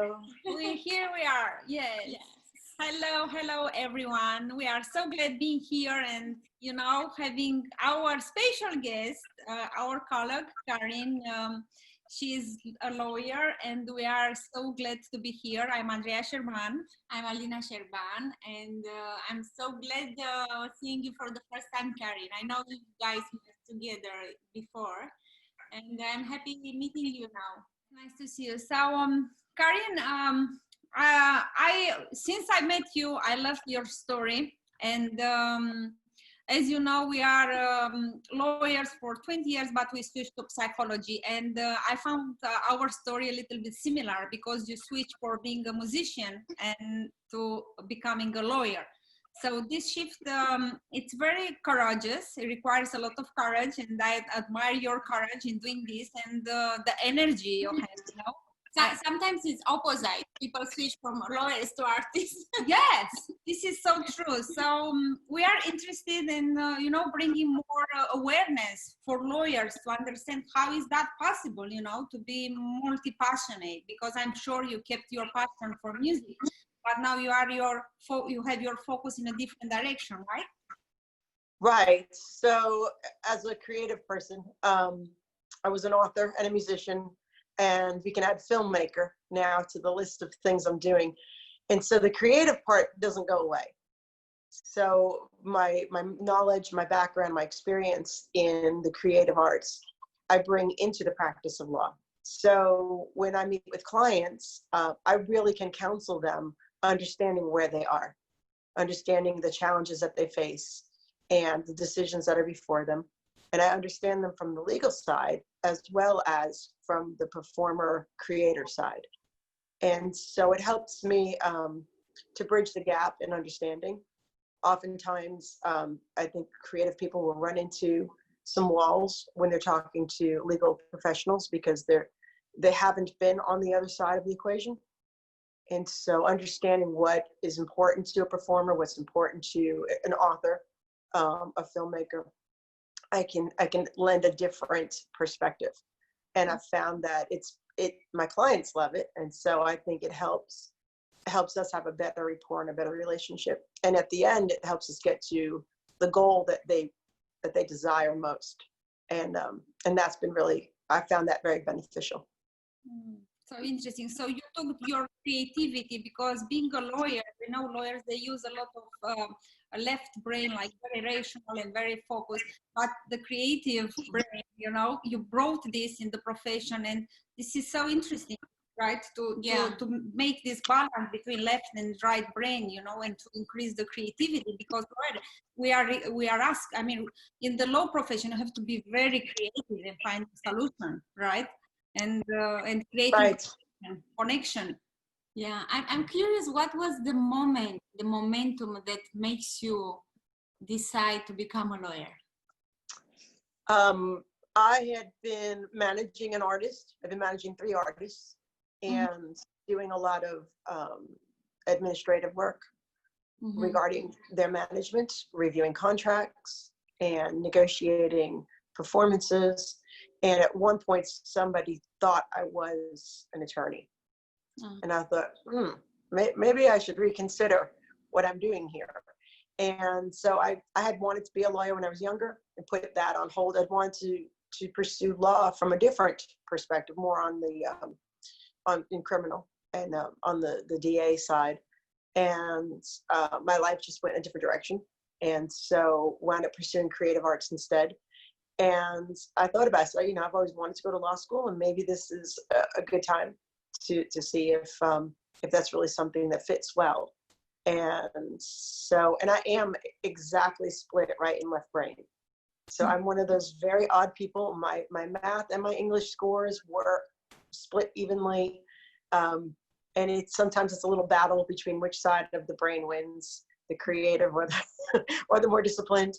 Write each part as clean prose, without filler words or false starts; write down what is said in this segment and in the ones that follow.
Here we are. Yes. Yes. Hello, everyone. We are so glad being here and, having our special guest, our colleague, Karin. She's a lawyer and we are so glad to be here. I'm Andrea Sherban. I'm Alina Sherban, and I'm so glad seeing you for the first time, Karin. I know you guys met together before, and I'm happy meeting you now. Nice to see you. So, Karin, since I met you, I loved your story, and as you know, we are lawyers for 20 years, but we switched to psychology, and I found our story a little bit similar because you switched for being a musician and to becoming a lawyer. So this shift, it's very courageous. It requires a lot of courage, and I admire your courage in doing this and the energy you have. Sometimes it's opposite. People switch from lawyers to artists. Yes, this is so true. So we are interested in, bringing more awareness for lawyers to understand how is that possible, to be multi-passionate, because I'm sure you kept your passion for music, but now you have your focus in a different direction, right? Right. So as a creative person, I was an author and a musician, and we can add filmmaker now to the list of things I'm doing. And so the creative part doesn't go away. So my knowledge, my background, my experience in the creative arts, I bring into the practice of law. So when I meet with clients, I really can counsel them understanding where they are, understanding the challenges that they face and the decisions that are before them. And I understand them from the legal side as well as from the performer creator side. And so it helps me to bridge the gap in understanding. Oftentimes, I think creative people will run into some walls when they're talking to legal professionals because they haven't been on the other side of the equation. And so understanding what is important to a performer, what's important to an author, a filmmaker, I can lend a different perspective. And I've found that my clients love it. And so I think it helps us have a better rapport and a better relationship. And at the end, it helps us get to the goal that they desire most. And that's been I found that very beneficial. So interesting. So you took your creativity because being a lawyer, lawyers, they use a lot of a left brain, like very rational and very focused, but the creative brain, you brought this in the profession, and this is so interesting, right? To make this balance between left and right brain, and to increase the creativity, because we are asked, in the law profession, you have to be very creative and find a solution, right? And creating right. connection. Yeah, I'm curious, what was the momentum that makes you decide to become a lawyer? I had been managing an artist. I've been managing 3 artists and doing a lot of administrative work regarding their management, reviewing contracts and negotiating performances. And at one point, somebody thought I was an attorney. And I thought, maybe I should reconsider what I'm doing here. And so I had wanted to be a lawyer when I was younger and put that on hold. I'd wanted to pursue law from a different perspective, more on the in criminal and on the DA side. And my life just went in a different direction. And so wound up pursuing creative arts instead. And I thought about it. So, I've always wanted to go to law school, and maybe this is a good time to see if that's really something that fits well. And I am exactly split right and left brain. So I'm one of those very odd people. My math and my English scores were split evenly. And sometimes it's a little battle between which side of the brain wins, the creative or the more disciplined.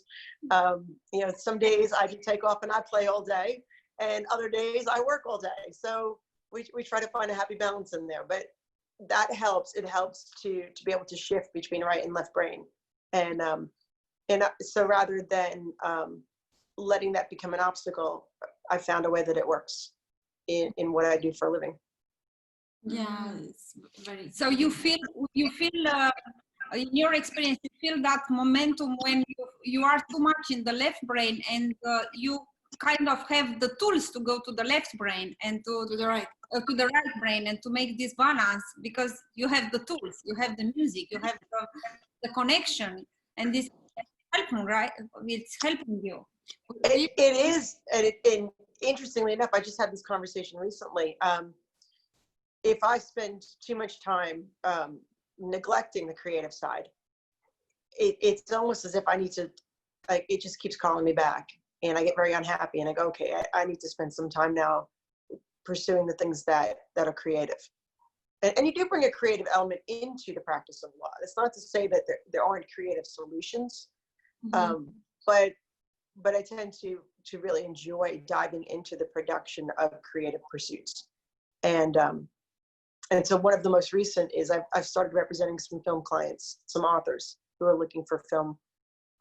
Some days I can take off and I play all day, and other days I work all day. So we try to find a happy balance in there, but that helps. It helps to be able to shift between right and left brain. And so rather than letting that become an obstacle, I found a way that it works in what I do for a living. Yeah, it's very. So you feel in your experience, you feel that momentum when you are too much in the left brain, and you kind of have the tools to go to the left brain and to the right brain, and to make this balance, because you have the tools, you have the music, you have the connection, and this helping, right? It's helping you. It is, and interestingly enough, I just had this conversation recently. If I spend too much time neglecting the creative side, it's almost as if I need to, like, it just keeps calling me back, and I get very unhappy, and I go, okay, I need to spend some time now pursuing the things that are creative. And you do bring a creative element into the practice of law. It's not to say that there aren't creative solutions, but I tend to really enjoy diving into the production of creative pursuits. And so one of the most recent is I've started representing some film clients, some authors who are looking for film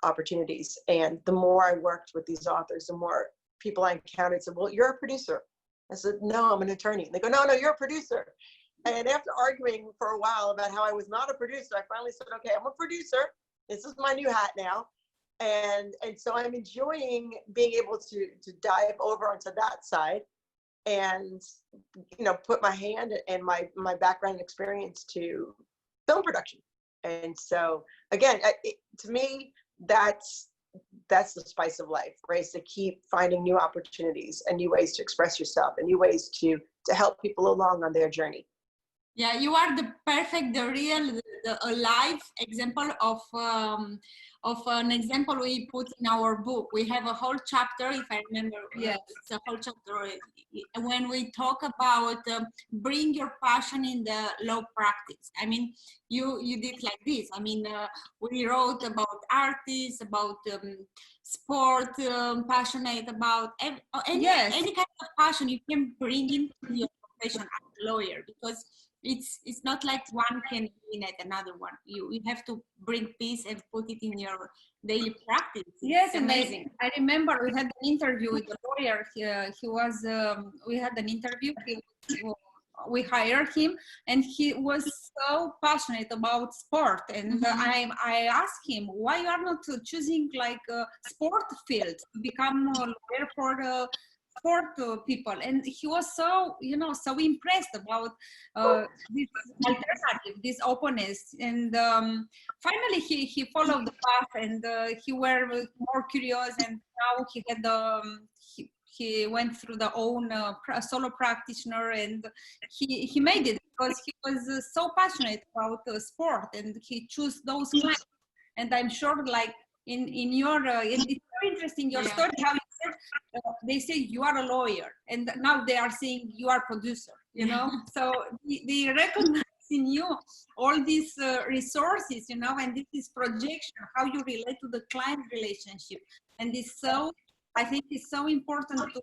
opportunities. And the more I worked with these authors, the more people I encountered said, well, you're a producer. I said, no, I'm an attorney. And they go, no, you're a producer. And after arguing for a while about how I was not a producer, I finally said, okay, I'm a producer. This is my new hat now. And so I'm enjoying being able to dive over onto that side and, put my hand and my background and experience to film production. And so again, to me, that's the spice of life, right? Is to keep finding new opportunities and new ways to express yourself and new ways to help people along on their journey. Yeah, you are the perfect, the real, a live example of an example we put in our book. We have a whole chapter, if I remember. Yes, it's a whole chapter when we talk about bring your passion in the law practice. I mean, you did like this. I mean, we wrote about artists, about sport, passionate about any kind of passion you can bring into your profession as a lawyer, because it's not like one can eliminate another one. You have to bring peace and put it in your daily practice. Yes, it's amazing. I remember we had an interview with the lawyer. He was, we had an interview. We hired him, and he was so passionate about sport. And I asked him, why you are not choosing like a sport field to become a lawyer for sport people? And he was so so impressed about this alternative, this openness. And finally he followed the path, and he were more curious, and now he had he went through the own solo practitioner, and he made it because he was so passionate about sport, and he chose those clients. And I'm sure, like in your it's very interesting your story, how you said they say you are a lawyer, and now they are saying you are producer, so they recognize in you all these resources, and this is projection, how you relate to the client relationship. And I think it's so important to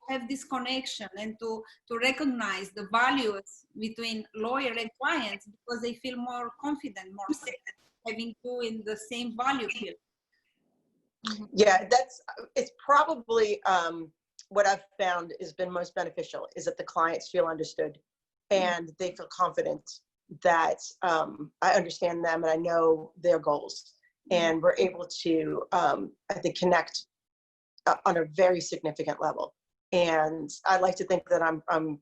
have this connection and to recognize the values between lawyer and clients, because they feel more confident, more safe, having two in the same value field. Yeah, it's probably what I've found has been most beneficial, is that the clients feel understood and they feel confident that I understand them and I know their goals, and we're able to I think connect on a very significant level. And I like to think that I'm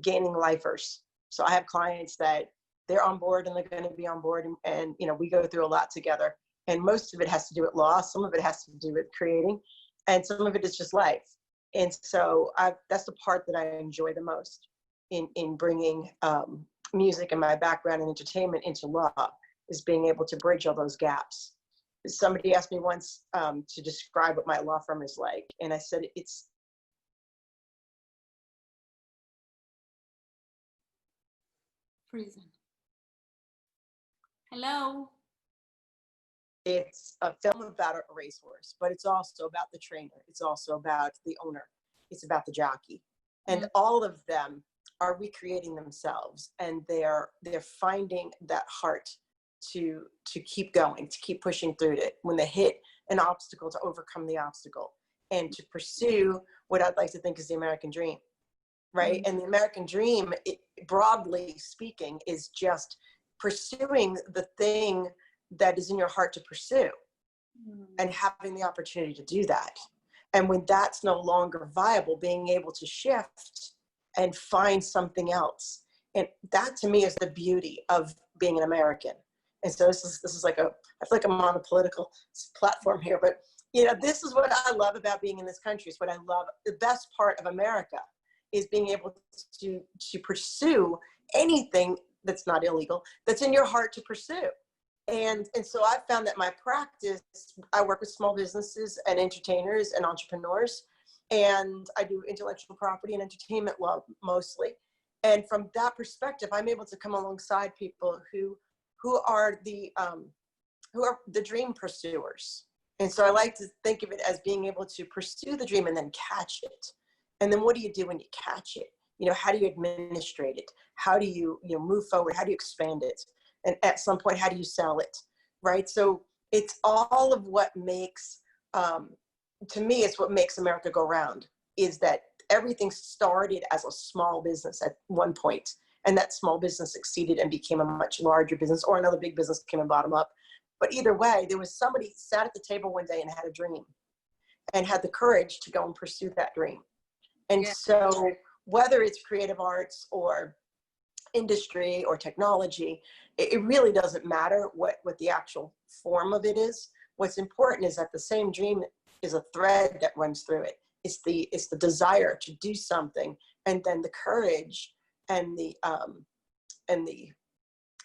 gaining lifers. So I have clients that they're on board and they're going to be on board, and we go through a lot together. And most of it has to do with law, some of it has to do with creating, and some of it is just life. And so that's the part that I enjoy the most in bringing music and my background in entertainment into law, is being able to bridge all those gaps. Somebody asked me once to describe what my law firm is like, and I said it's prison. Hello. It's a film about a racehorse, but it's also about the trainer. It's also about the owner. It's about the jockey, and all of them are recreating themselves, and they're finding that heart to keep going, to keep pushing through it when they hit an obstacle, to overcome the obstacle and to pursue what I'd like to think is the American dream. right? And the American dream, broadly speaking, is just pursuing the thing that is in your heart to pursue and having the opportunity to do that. And when that's no longer viable, being able to shift and find something else. And that to me is the beauty of being an American. And so this is like I feel like I'm on a political platform here, but this is what I love about being in this country. It's what I love. The best part of America is being able to pursue anything that's not illegal, that's in your heart to pursue. And so I've found that my practice, I work with small businesses and entertainers and entrepreneurs, and I do intellectual property and entertainment law mostly. And from that perspective, I'm able to come alongside people who are the dream pursuers. And so I like to think of it as being able to pursue the dream and then catch it. And then what do you do when you catch it? How do you administrate it? How do you move forward? How do you expand it? And at some point, how do you sell it, right? So it's all of what makes, to me, it's what makes America go round, is that everything started as a small business at one point, and that small business succeeded and became a much larger business, or another big business came and bottom up. But either way, there was somebody sat at the table one day and had a dream and had the courage to go and pursue that dream. And so whether it's creative arts or industry or technology, it really doesn't matter what the actual form of it is. What's important is that the same dream is a thread that runs through it. It's the desire to do something, and then the courage and the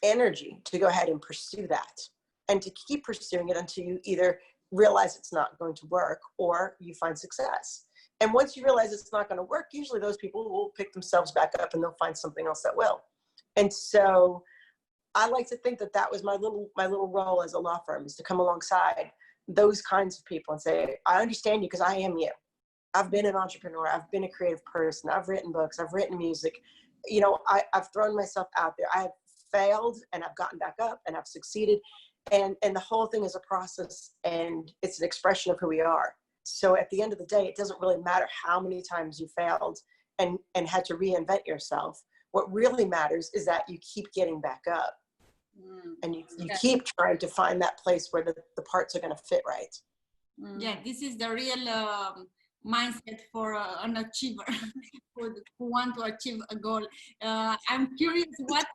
energy to go ahead and pursue that, and to keep pursuing it until you either realize it's not going to work or you find success. And once you realize it's not going to work, usually those people will pick themselves back up and they'll find something else that will. And so I like to think that was my little role as a law firm, is to come alongside those kinds of people and say, I understand you because I am you. I've been an entrepreneur. I've been a creative person. I've written books. I've written music. I've thrown myself out there. I have failed and I've gotten back up and I've succeeded. And the whole thing is a process, and it's an expression of who we are. So at the end of the day, it doesn't really matter how many times you failed and had to reinvent yourself. What really matters is that you keep getting back up, and you keep trying to find that place where the parts are going to fit right. Yeah, this is the real mindset for an achiever who want to achieve a goal. I'm curious, what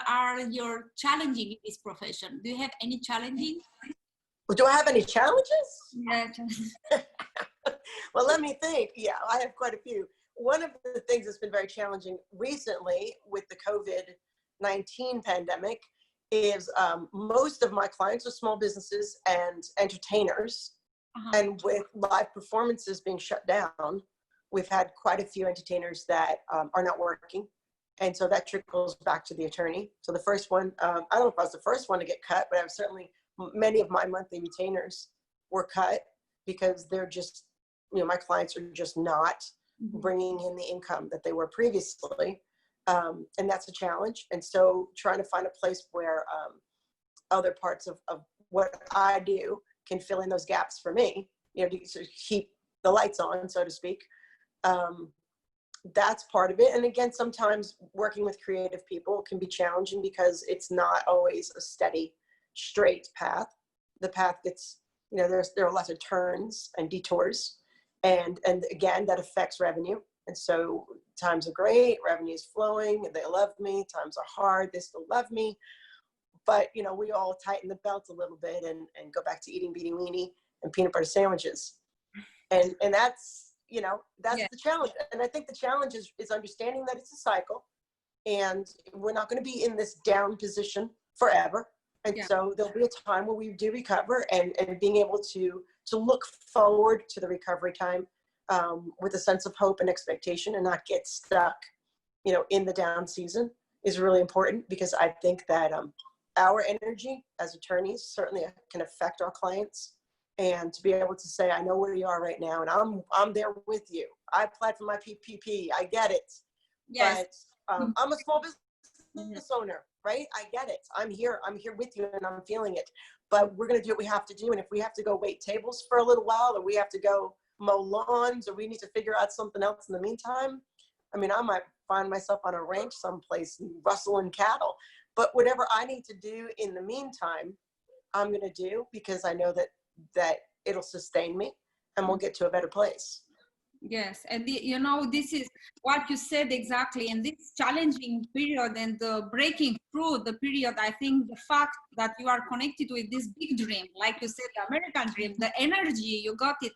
are your challenges in this profession? Do you have any challenges? Do I have any challenges? Yeah. Well, let me think. Yeah, I have quite a few. One of the things that's been very challenging recently with the COVID-19 pandemic is most of my clients are small businesses and entertainers. And with live performances being shut down, we've had quite a few entertainers that are not working. And so that trickles back to the attorney. So the first one, I don't know if I was the first one to get cut, but I've certainly, many of my monthly retainers were cut because they're just, my clients are just not bringing in the income that they were previously. And that's a challenge. And so trying to find a place where other parts of what I do can fill in those gaps for me, to keep the lights on, so to speak. That's part of it. And again, sometimes working with creative people can be challenging because it's not always a steady, straight path. The path gets, there are lots of turns and detours. And again, that affects revenue. And so times are great, revenue's flowing, they love me. Times are hard, they still love me. But, we all tighten the belt a little bit and go back to eating beanie weenie and peanut butter sandwiches. And that's, that's the challenge. And I think the challenge is understanding that it's a cycle, and we're not going to be in this down position forever. And so there'll be a time where we do recover, and being able to look forward to the recovery time with a sense of hope and expectation, and not get stuck, in the down season is really important, because I think that our energy as attorneys certainly can affect our clients. And to be able to say, I know where you are right now, and I'm there with you. I applied for my PPP. I get it. Yes. But I'm a small business owner, right? I get it. I'm here with you, and I'm feeling it. But we're going to do what we have to do. And if we have to go wait tables for a little while, or we have to go mow lawns, or we need to figure out something else in the meantime, I mean, I might find myself on a ranch someplace rustling cattle, but whatever I need to do in the meantime, I'm going to do, because I know that it'll sustain me and we'll get to a better place. Yes, and this is what you said exactly. In this challenging period and the breaking through the period, I think the fact that you are connected with this big dream, like you said, the American dream, the energy, you got it.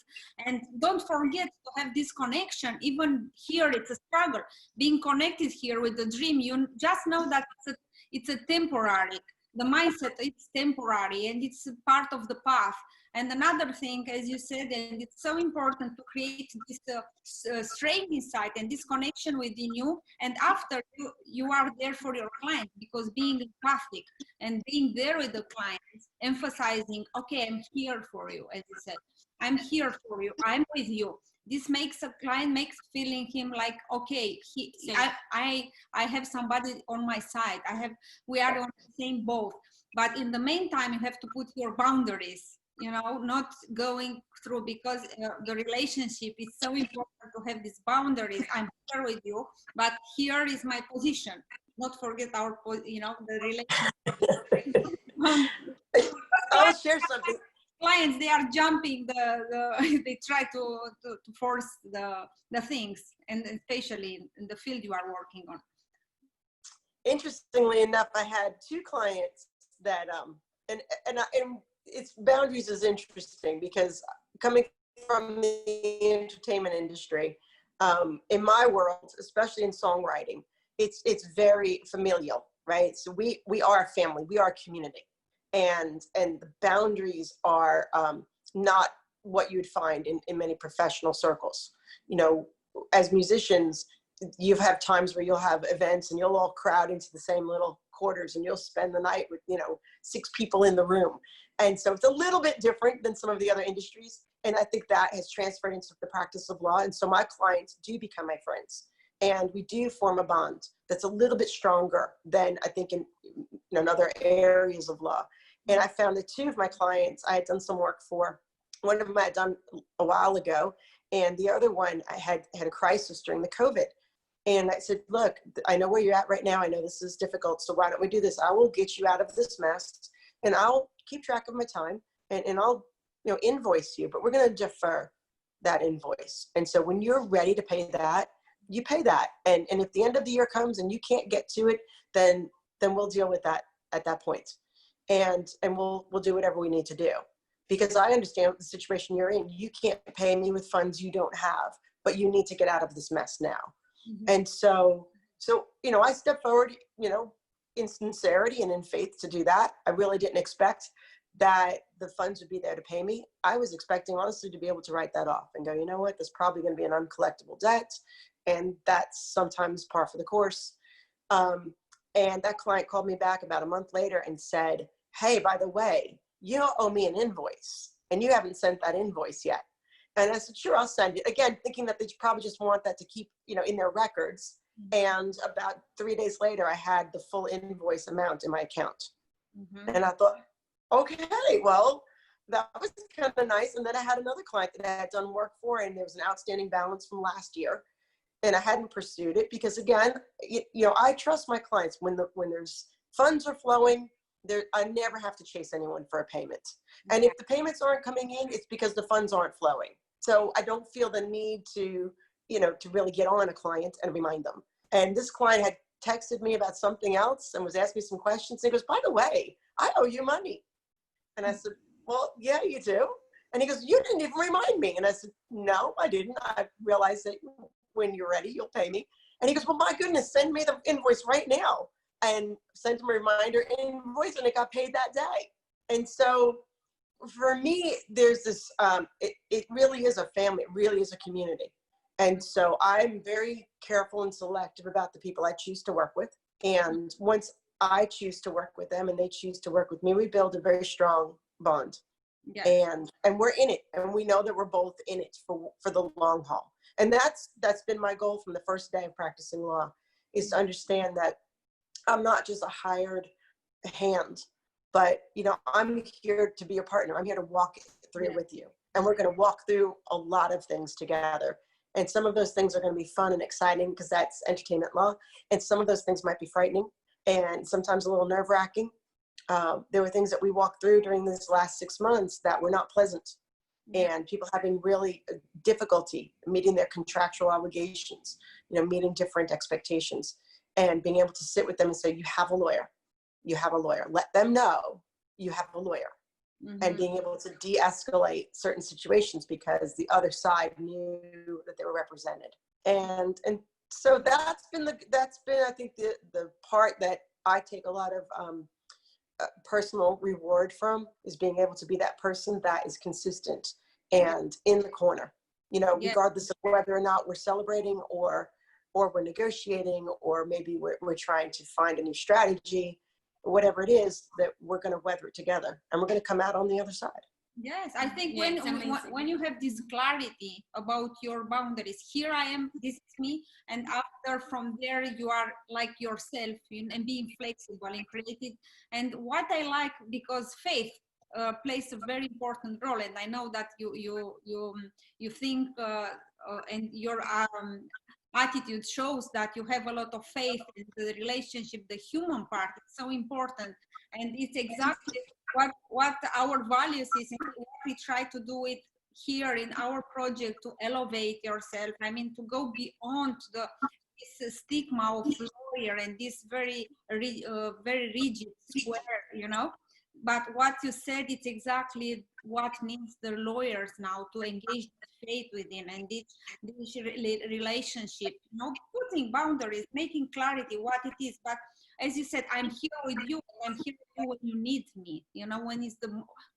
And don't forget to have this connection. Even here, it's a struggle. Being connected here with the dream, you just know that it's a temporary. The mindset, it's temporary and it's a part of the path. And another thing, as you said, and it's so important to create this strength inside and this connection within you. And after you are there for your client, because being empathic and being there with the clients, emphasizing, okay, I'm here for you, as you said, I'm here for you, I'm with you. This makes a client feeling him like, okay, I have somebody on my side. We are on the same boat. But in the meantime, you have to put your boundaries, not going through, because the relationship is so important to have these boundaries. I'm here with you, but here is my position. Not forget the relationship. I'll share something. Clients, they are jumping they try to force the things, and especially in the field you are working on. Interestingly enough, I had 2 clients that and it's boundaries is interesting, because coming from the entertainment industry, in my world, especially in songwriting, it's very familial, right? So we are a family, we are a community. And the boundaries are not what you'd find in many professional circles. As musicians, you have times where you'll have events and you'll all crowd into the same little quarters and you'll spend the night with 6 people in the room. And so it's a little bit different than some of the other industries. And I think that has transferred into the practice of law. And so my clients do become my friends. And we do form a bond that's a little bit stronger than I think in other areas of law. And I found that 2 of my clients I had done some work for. One of them I had done a while ago, and the other one I had a crisis during the COVID. And I said, look, I know where you're at right now. I know this is difficult. So why don't we do this? I will get you out of this mess, and I'll keep track of my time, and I'll invoice you, but we're going to defer that invoice. And so when you're ready to pay that, you pay that. And if the end of the year comes and you can't get to it, then we'll deal with that at that point. And we'll do whatever we need to do, because I understand the situation you're in. You can't pay me with funds you don't have, but you need to get out of this mess now. Mm-hmm. And so I stepped forward, in sincerity and in faith to do that. I really didn't expect that the funds would be there to pay me. I was expecting, honestly, to be able to write that off and go, you know what, there's probably going to be an uncollectible debt, and that's sometimes par for the course. And that client called me back about a month later and said, hey, by the way, you owe me an invoice and you haven't sent that invoice yet. And I said, sure, I'll send it. Again, thinking that they probably just want that to keep, in their records. And about 3 days later, I had the full invoice amount in my account. Mm-hmm. And I thought, okay, well, that was kind of nice. And then I had another client that I had done work for, and there was an outstanding balance from last year. And I hadn't pursued it because, again, I trust my clients. When there's funds are flowing, I never have to chase anyone for a payment. And if the payments aren't coming in, it's because the funds aren't flowing. So I don't feel the need to really get on a client and remind them. And this client had texted me about something else and was asking me some questions. And he goes, by the way, I owe you money. And I said, well, yeah, you do. And he goes, you didn't even remind me. And I said, no, I didn't. I realized that when you're ready, you'll pay me. And he goes, well, my goodness, send me the invoice right now. And sent him a reminder invoice, and it got paid that day. And so for me, there's this, it really is a family. It really is a community. And so I'm very careful and selective about the people I choose to work with. And once I choose to work with them and they choose to work with me, we build a very strong bond. Yes. And we're in it, and we know that we're both in it for the long haul. And that's been my goal from the first day of practicing law, is to understand that I'm not just a hired hand, but I'm here to be a partner. I'm here to walk through with you, and we're going to walk through a lot of things together. And some of those things are going to be fun and exciting because that's entertainment law. And some of those things might be frightening and sometimes a little nerve-wracking. There were things that we walked through during this last 6 months that were not pleasant, and people having really difficulty meeting their contractual obligations, meeting different expectations, and being able to sit with them and say, you have a lawyer, you have a lawyer. Let them know you have a lawyer. And being able to de-escalate certain situations because the other side knew that they were represented. And so that's been I think the part that I take a lot of personal reward from, is being able to be that person that is consistent and in the corner, regardless of whether or not we're celebrating or we're negotiating, or maybe we're trying to find a new strategy. Whatever it is, that we're going to weather it together and we're going to come out on the other side. Yes, I think when you have this clarity about your boundaries, here I am, this is me, and after from there you are like yourself and being flexible and creative. And what I like, because faith plays a very important role, and I know that you think and your attitude shows that you have a lot of faith in the relationship, the human part is so important. And it's exactly what our values is, and what we try to do it here in our project, to elevate yourself. I mean, to go beyond this stigma of lawyer and this very rigid square, But what you said, it's exactly what needs the lawyers now to engage faith within, and this relationship, putting boundaries, making clarity what it is. But as you said, I'm here with you, I'm here with you when you need me, when it's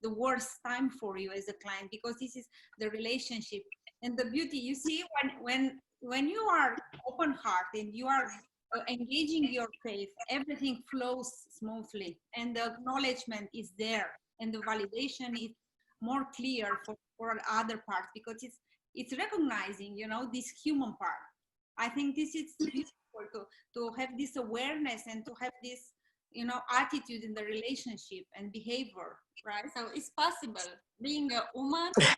the worst time for you as a client, because this is the relationship. And the beauty, you see, when you are open heart and you are engaging your faith, everything flows smoothly, and the acknowledgement is there, and the validation is more clear for other parts, because it's recognizing, this human part. I think this is beautiful to have this awareness and to have this, attitude in the relationship and behavior, right? So it's possible being a woman, a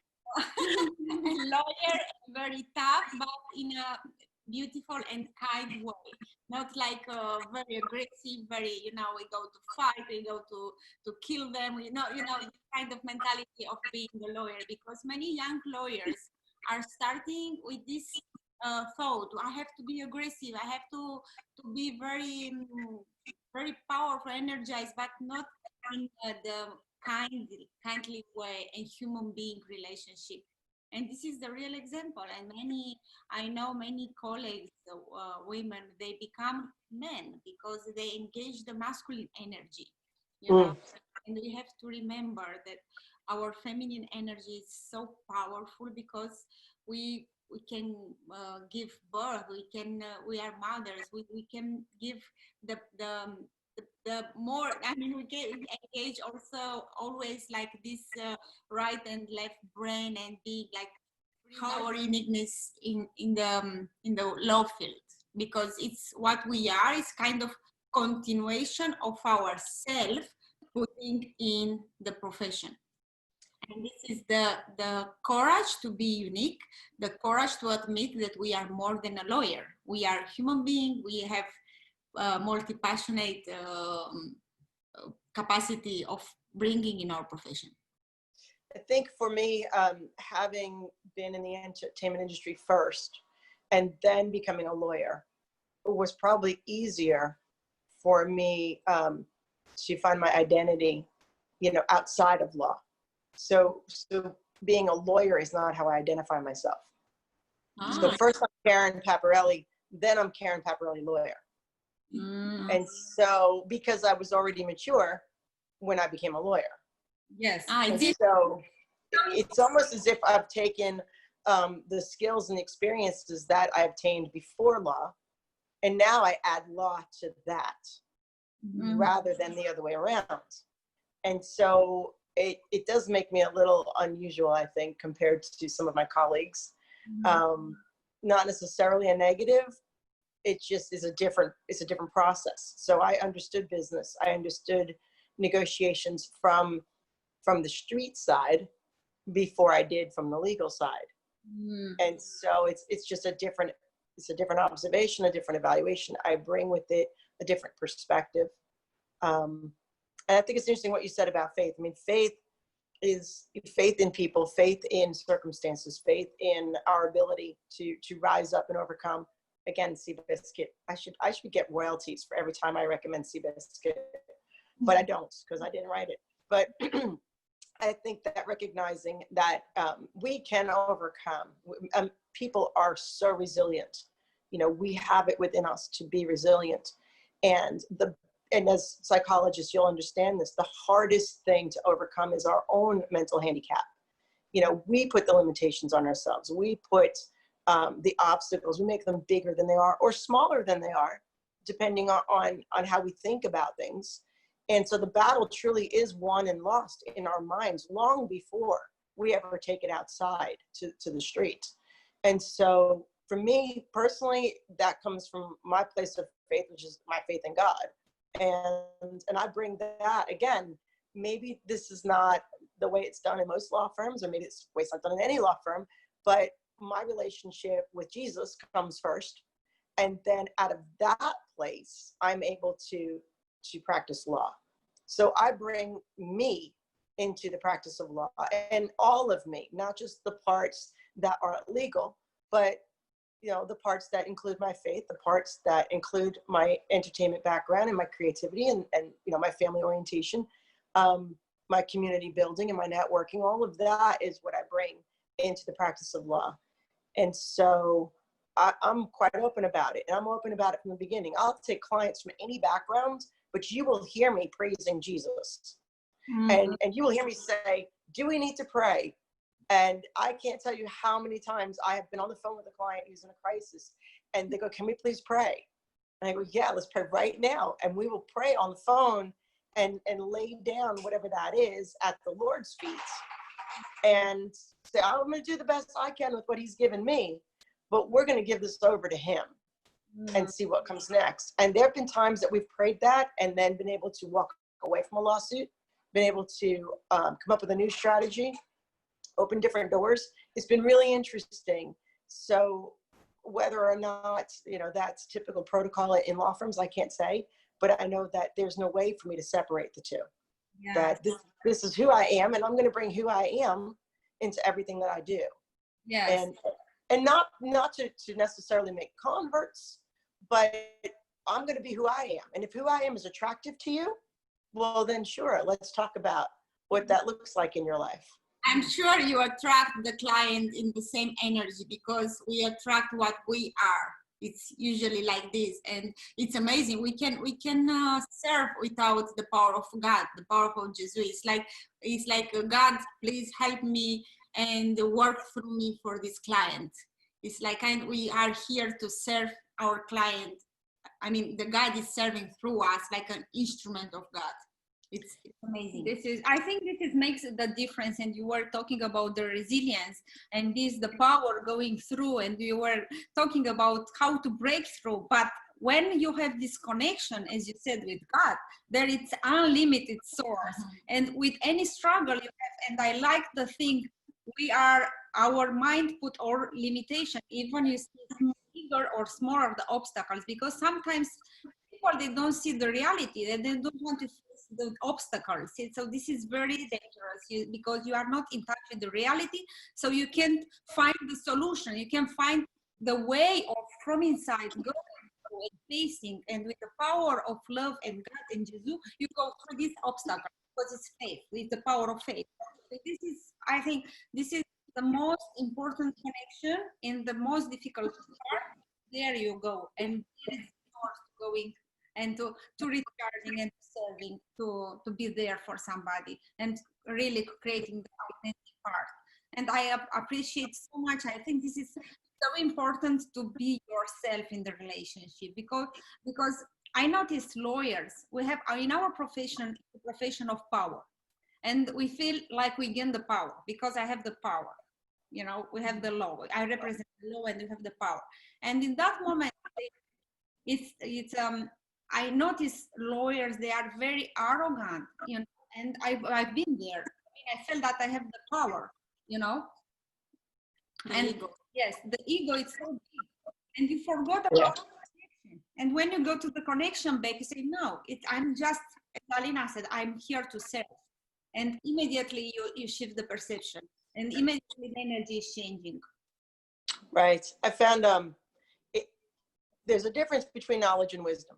lawyer, very tough, but in a beautiful and kind way, not like very aggressive, very, we go to fight, we go to kill them, this kind of mentality of being a lawyer, because many young lawyers are starting with this thought, I have to be aggressive, I have to be very, very powerful, energized, but not in the kindly way, and human being relationship. And this is the real example. And I know many colleagues, women, they become men because they engage the masculine energy, And we have to remember that our feminine energy is so powerful, because we can give birth, we are mothers, we can give the more, we can engage also always like this right and left brain, and be like our uniqueness in the law field, because it's what we are, is kind of continuation of ourself putting in the profession. And this is the courage to be unique, the courage to admit that we are more than a lawyer. We are a human being. We have multi-passionate capacity of bringing in our profession. I think for me, having been in the entertainment industry first and then becoming a lawyer, it was probably easier for me to find my identity, outside of law. So being a lawyer is not how I identify myself. So first I'm Karen Paparelli, then I'm Karen Paparelli lawyer. And so, because I was already mature when I became a lawyer. Yes. So it's almost as if I've taken the skills and experiences that I obtained before law, and now I add law to that, rather than the other way around. And so it does make me a little unusual, I think, compared to some of my colleagues. Not necessarily a negative. It just is it's a different process. So I understood business. I understood negotiations from the street side before I did from the legal side. And so it's just a different observation, a different evaluation. I bring with it a different perspective. And I think it's interesting what you said about faith. I mean, faith is faith in people, faith in circumstances, faith in our ability to rise up and overcome. Again, Seabiscuit, I should get royalties for every time I recommend Seabiscuit, but I don't, because I didn't write it. But I think that recognizing that we can overcome. People are so resilient. You know, we have it within us to be resilient. And as psychologists, you'll understand this, the hardest thing to overcome is our own mental handicap. You know, we put the limitations on ourselves. We put the obstacles, we make them bigger than they are or smaller than they are, depending on how we think about things. And so the battle truly is won and lost in our minds long before we ever take it outside to the street. And so for me personally, that comes from my place of faith, which is my faith in God. And I bring that, again, maybe this is not the way it's done in most law firms, or maybe it's the way it's not done in any law firm, but my relationship with Jesus comes first. And then out of that place, I'm able to practice law. So I bring me into the practice of law, and all of me, not just the parts that are legal, but you know, the parts that include my faith, the parts that include my entertainment background and my creativity and you know, my family orientation, my community building and my networking. All of that is what I bring into the practice of law. And so I'm quite open about it, and I'm open about it from the beginning. I'll take clients from any background, but you will hear me praising Jesus. And you will hear me say, do we need to pray? And I can't tell you how many times I have been on the phone with a client who's in a crisis, and they go, can we please pray? And I go, yeah, let's pray right now. And we will pray on the phone and lay down whatever that is at the Lord's feet and say, I'm going to do the best I can with what he's given me, but we're going to give this over to him and see what comes next. And there have been times that we've prayed that and then been able to walk away from a lawsuit, been able to come up with a new strategy, open different doors. It's been really interesting. So whether or not, you know, that's typical protocol in law firms, I can't say, but I know that there's no way for me to separate the two. Yeah. That this is who I am, and I'm going to bring who I am into everything that I do. Yes. And not to necessarily make converts, but I'm going to be who I am. And if who I am is attractive to you, well, then sure, let's talk about what that looks like in your life. I'm sure you attract the client in the same energy, because we attract what we are. It's usually like this, and it's amazing. We can serve without the power of God, the power of Jesus. It's like God, please help me and work through me for this client. It's like, and we are here to serve our client. I mean, the God is serving through us like an instrument of God. It's amazing. I think this makes the difference. And you were talking about the resilience and the power going through, and you were talking about how to break through. But when you have this connection, as you said, with God, there it's unlimited source. And with any struggle you have, and I like the thing, our mind put our limitation, even you see bigger or smaller the obstacles, because sometimes people, they don't see the reality, and they don't want to face the obstacles. So this is very dangerous, because you are not in touch with the reality, so you can't find the solution. You can find the way of from inside going through and facing, and with the power of love and God and Jesus, you go through this obstacle, because it's faith. It's the power of faith. So I think this is the most important connection in the most difficult part. There you go, and there is going and to recharging and serving, to be there for somebody, and really creating the authentic part. And I appreciate so much. I think this is so important, to be yourself in the relationship, because I noticed lawyers, we have in our profession, the profession of power, and we feel like we gain the power because I have the power. You know, we have the law. I represent the law, and we have the power. And in that moment, I notice lawyers, they are very arrogant, you know, and I've been there. I mean, I feel that I have the power, you know. And ego. yes, the ego is so big, and you forgot about Yeah. connection. And when you go to the connection back, you say, no, I'm just, as Alina said, I'm here to serve. And immediately you shift the perception, and immediately the energy is changing. Right. I found there's a difference between knowledge and wisdom,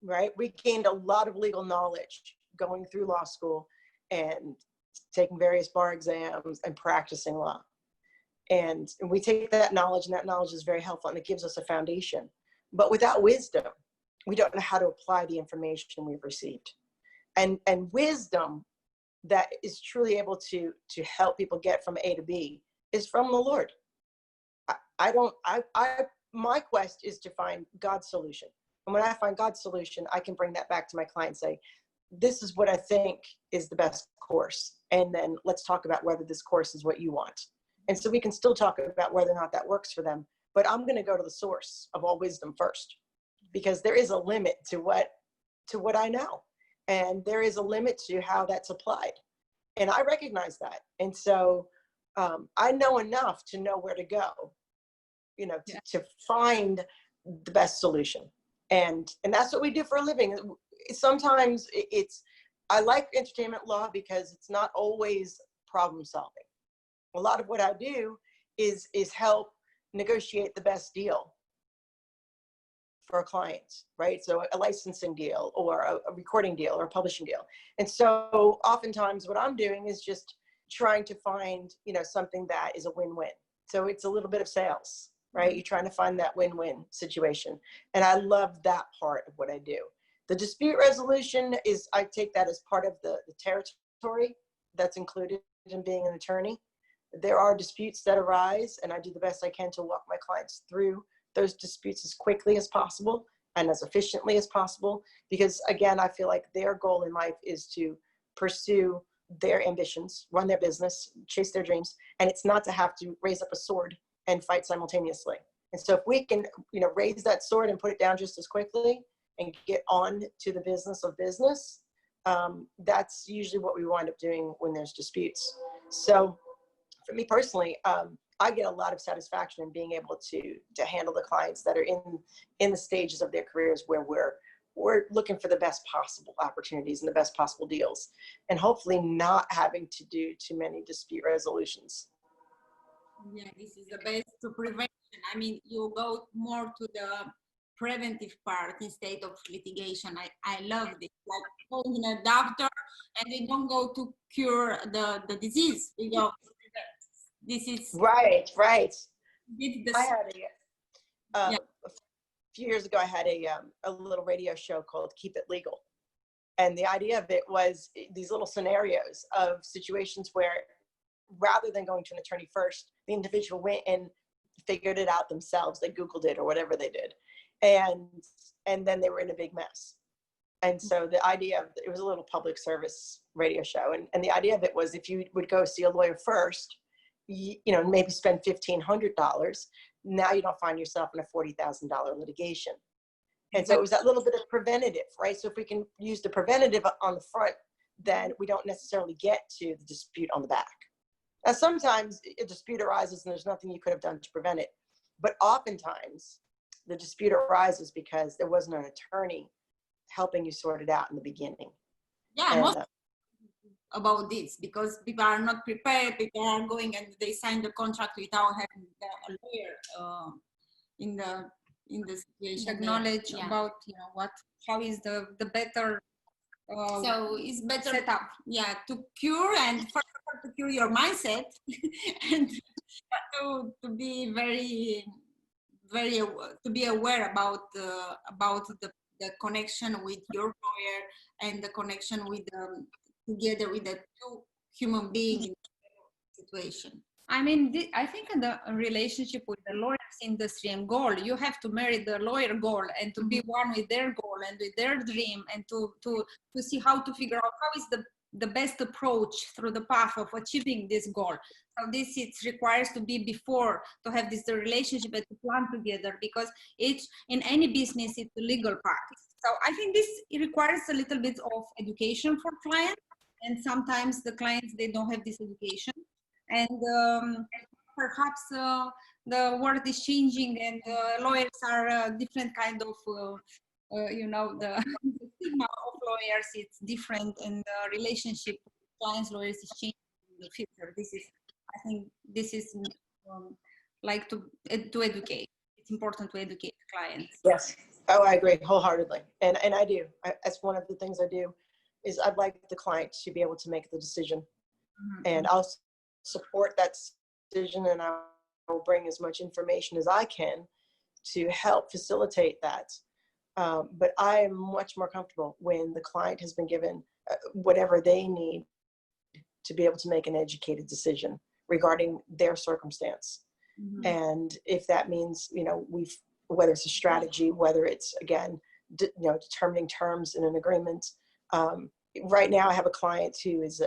right? We gained a lot of legal knowledge going through law school and taking various bar exams and practicing law. And we take that knowledge, and that knowledge is very helpful, and it gives us a foundation. But without wisdom, we don't know how to apply the information we've received. And wisdom that is truly able to help people get from A to B is from the Lord. My quest is to find God's solution. And when I find God's solution, I can bring that back to my client and say, this is what I think is the best course. And then let's talk about whether this course is what you want. And so we can still talk about whether or not that works for them. But I'm going to go to the source of all wisdom first, because there is a limit to what I know. And there is a limit to how that's applied. And I recognize that. And so I know enough to know where to go, to find the best solution. And that's what we do for a living. Sometimes I like entertainment law because it's not always problem solving. A lot of what I do is help negotiate the best deal for a client, right? So a licensing deal, or a recording deal, or a publishing deal. And so oftentimes what I'm doing is just trying to find, something that is a win-win. So it's a little bit of sales, right? You're trying to find that win-win situation. And I love that part of what I do. The dispute resolution I take that as part of the territory that's included in being an attorney. There are disputes that arise, and I do the best I can to walk my clients through those disputes as quickly as possible and as efficiently as possible. Because again, I feel like their goal in life is to pursue their ambitions, run their business, chase their dreams. And it's not to have to raise up a sword and fight simultaneously. And so if we can, raise that sword and put it down just as quickly and get on to the business of business, that's usually what we wind up doing when there's disputes. So for me personally, I get a lot of satisfaction in being able to handle the clients that are in the stages of their careers where we're looking for the best possible opportunities and the best possible deals, and hopefully not having to do too many dispute resolutions. Yeah, this is the best to prevention. I mean, you go more to the preventive part instead of litigation. I love this. Like going to a doctor, and they don't go to cure the disease. They go, this is right. this I had a few years ago, I had a little radio show called Keep It Legal. And the idea of it was these little scenarios of situations where, rather than going to an attorney first, the individual went and figured it out themselves. They Googled it or whatever they did. And then they were in a big mess. And so the idea of it was a little public service radio show. And the idea of it was, if you would go see a lawyer first, maybe spend $1,500, now you don't find yourself in a $40,000 litigation. And so it was that little bit of preventative, right? So if we can use the preventative on the front, then we don't necessarily get to the dispute on the back. Now, sometimes a dispute arises and there's nothing you could have done to prevent it. But oftentimes the dispute arises because there wasn't an attorney helping you sort it out in the beginning. Yeah, most about this, because people are not prepared. People are going and they sign the contract without having a lawyer in the situation. The knowledge about how is the better. So it's better setup. Yeah, to cure, and first of all, to cure your mindset, and to be very to be aware about the connection with your lawyer and the connection with together with the two human beings in the situation. I mean, I think in the relationship with the lawyers industry and goal, you have to marry the lawyer goal and to be one with their goal and with their dream, and to see how to figure out how is the best approach through the path of achieving this goal. So this, it requires to be before, to have this relationship and to plan together, because in any business, it's the legal part. So I think this requires a little bit of education for clients, and sometimes the clients, they don't have this education. And perhaps the world is changing and lawyers are different kind of, you know, the, the stigma of lawyers, it's different, and the relationship with clients, lawyers is changing in the future. This is, I think this is like to educate. It's important to educate clients. Yes. Oh, I agree wholeheartedly. And I do. That's one of the things I do is I'd like the client to be able to make the decision. Mm-hmm. And I'll support that decision, and I will bring as much information as I can to help facilitate that. But I am much more comfortable when the client has been given whatever they need to be able to make an educated decision regarding their circumstance. Mm-hmm. And if that means, you know, whether it's a strategy, whether it's, again, you know, determining terms in an agreement. Right now I have a client who is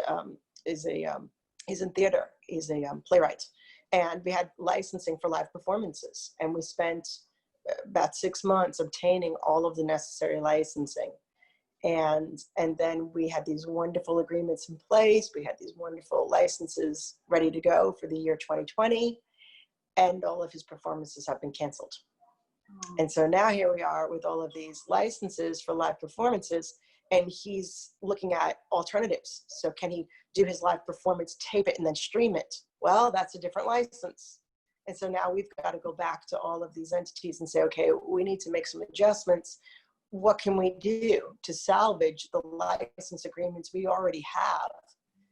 he's in theater. He's a playwright, and we had licensing for live performances, and we spent about 6 months obtaining all of the necessary licensing. And then we had these wonderful agreements in place. We had these wonderful licenses ready to go for the year 2020, and all of his performances have been canceled. And so now here we are with all of these licenses for live performances, and he's looking at alternatives. So can he do his live performance, tape it, and then stream it? Well, that's a different license. And so now we've got to go back to all of these entities and say, okay, we need to make some adjustments. What can we do to salvage the license agreements we already have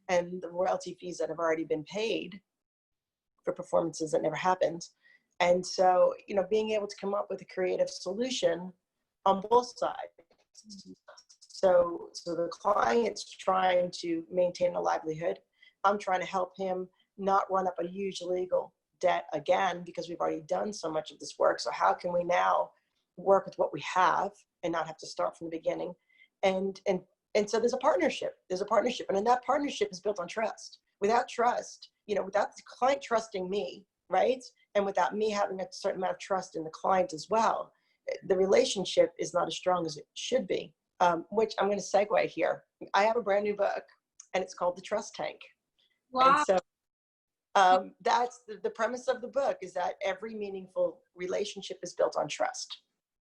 and the royalty fees that have already been paid for performances that never happened? And so, you know, being able to come up with a creative solution on both sides. So the client's trying to maintain a livelihood. I'm trying to help him not run up a huge legal debt again, because we've already done so much of this work. So how can we now work with what we have and not have to start from the beginning? And so there's a partnership. There's a partnership. And then that partnership is built on trust. Without trust, you know, without the client trusting me, right? And without me having a certain amount of trust in the client as well, the relationship is not as strong as it should be. Which I'm going to segue here. I have a brand new book, and it's called The Trust Tank. Wow. And so that's the premise of the book, is that every meaningful relationship is built on trust.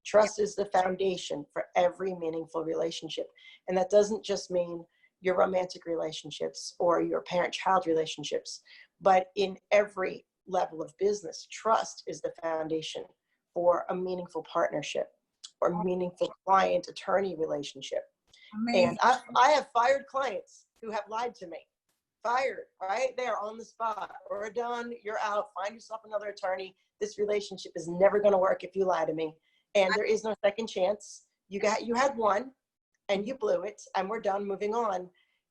Trust is the foundation for every meaningful relationship. And that doesn't just mean your romantic relationships or your parent-child relationships, but in every level of business, trust is the foundation for a meaningful partnership or meaningful client-attorney relationship. Amazing. And I have fired clients who have lied to me. Fired, right there on the spot. We're done, you're out, find yourself another attorney. This relationship is never gonna work if you lie to me. And there is no second chance. You had one and you blew it, and we're done, moving on.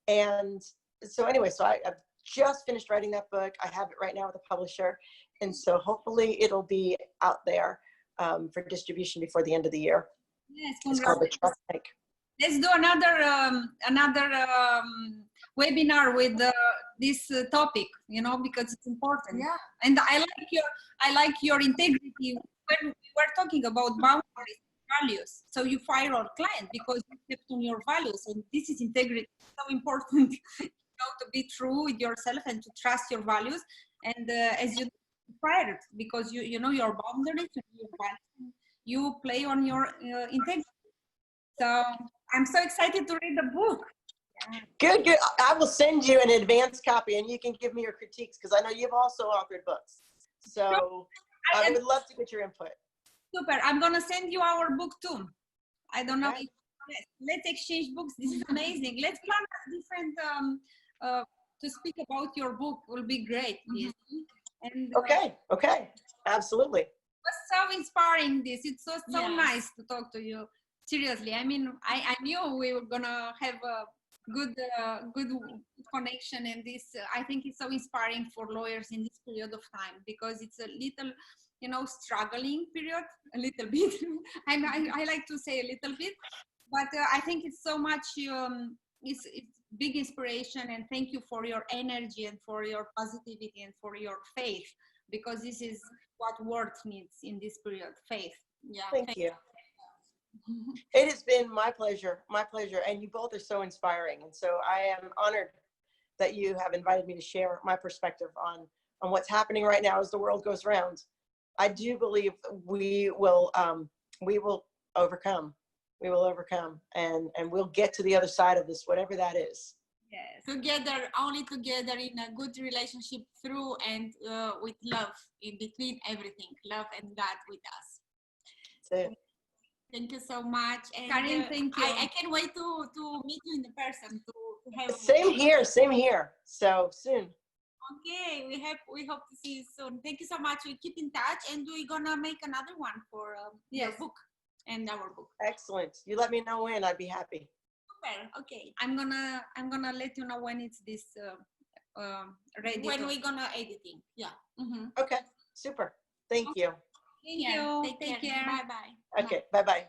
And so anyway, so I've just finished writing that book. I have it right now with a publisher. And so hopefully it'll be out there for distribution before the end of the year. Yes, it's called The Trust Tank. Let's do another webinar with this topic, you know, because it's important. Yeah. And I like your integrity when we were talking about boundaries, values. So you fire our client because you kept on your values, and this is integrity. It's so important, you know, to be true with yourself and to trust your values. And as you fired, because you know your boundaries and your values, you play on your integrity. So I'm so excited to read the book. Good. I will send you an advanced copy, and you can give me your critiques, because I know you've also authored books. So I would love to get your input. Super. I'm going to send you our book too. I don't know. Okay. Let's exchange books. This is amazing. Let's plan a different to speak about your book. Will be great. Yes. And Okay. Absolutely. It was so inspiring. It's so Yes. nice to talk to you. Seriously, I mean, I knew we were gonna have a good connection, and this I think it's so inspiring for lawyers in this period of time, because it's a little, you know, struggling period, a little bit. I like to say a little bit, but I think it's so much. It's big inspiration, and thank you for your energy and for your positivity and for your faith, because this is what world needs in this period. Faith. Yeah. Thank you. It has been my pleasure, and you both are so inspiring. And so I am honored that you have invited me to share my perspective on on what's happening right now as the world goes round, I do believe we will overcome. We will overcome, and we'll get to the other side of this, whatever that is. Yes. Together, only together in a good relationship through and with love in between everything, love and God with us. That's it. Thank you so much. And Karin, thank you. I can't wait to meet you in person to have. Same here, same here. So soon. Okay, we hope to see you soon. Thank you so much. We keep in touch, and we're gonna make another one for your book and our book. Excellent. You let me know when. I'd be happy. Super. Okay. I'm gonna let you know when it's this ready. When we're gonna editing. Yeah. Mm-hmm. Okay. Super. Thank you. Thank you. Take care. Bye bye. Okay. Bye bye.